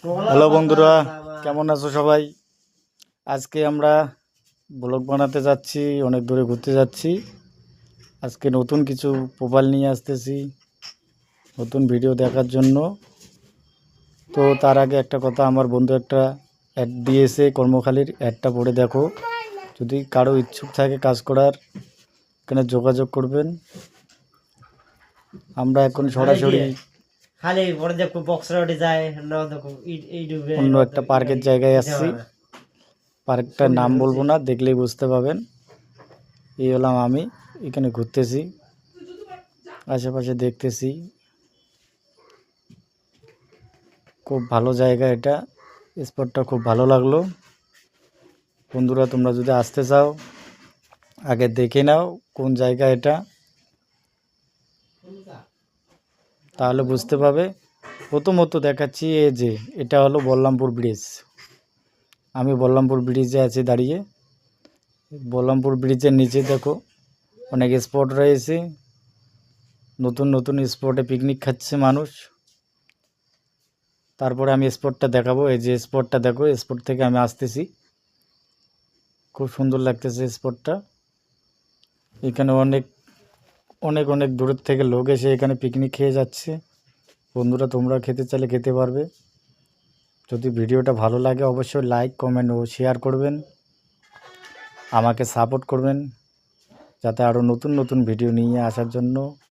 Hello বন্ধুরা, কেমন আছো সবাই? আজকে আমরা ব্লগ বানাতে যাচ্ছি, অনেক দূরে ঘুরতে যাচ্ছি। আজকে নতুন কিছু প্রোফাইল নিয়ে আসতেছি নতুন ভিডিও দেখার জন্য। তো তার আগে একটা কথা, আমার বন্ধু একটা অ্যাড দিয়েছে কর্মখালির, অ্যাডটা পড়ে দেখো। যদি কারো ইচ্ছুক থাকে কাজ করার, এখানে যোগাযোগ করবেন। আমরা এখন সরাসরি খালি পরে দেখো বক্স রোডে যায় না, দেখো এই ডুবে অন্য একটা পার্কের জায়গায় আসছি। পার্কটার নাম বলবো না, দেখলেই বুঝতে পাবেন। এই হলাম আমি, এখানে ঘুরতেছি, আশেপাশে দেখতেছি। খুব ভালো জায়গা এটা, স্পটটা খুব ভালো লাগলো। বন্ধুরা, তোমরা যদি আসতে চাও আগে দেখে নাও কোন জায়গা এটা, তাহলে বুঝতে পারবে। প্রথমত দেখাচ্ছি, এই যে এটা হলো বল্লামপুর ব্রিজ। আমি বল্লামপুর ব্রিজে আছি দাঁড়িয়ে। বল্লামপুর ব্রিজের নিচে দেখো অনেক স্পট রয়েছে, নতুন নতুন স্পটে পিকনিক খাচ্ছে মানুষ। তারপরে আমি স্পটটা দেখাবো। এই যে স্পটটা দেখো, স্পট থেকে আমি আসতেছি, খুব সুন্দর লাগতেছে স্পটটা। এখানে অনেক অনেক অনেক দূরের থেকে লোক এসে এখানে পিকনিক খেয়ে যাচ্ছে। বন্ধুরা, তোমরা খেতে চাইলে খেতে পারবে। যদি ভিডিওটা ভালো লাগে অবশ্যই লাইক, কমেন্ট ও শেয়ার করবেন, আমাকে সাপোর্ট করবেন, যাতে আরও নতুন নতুন ভিডিও নিয়ে আসার জন্য।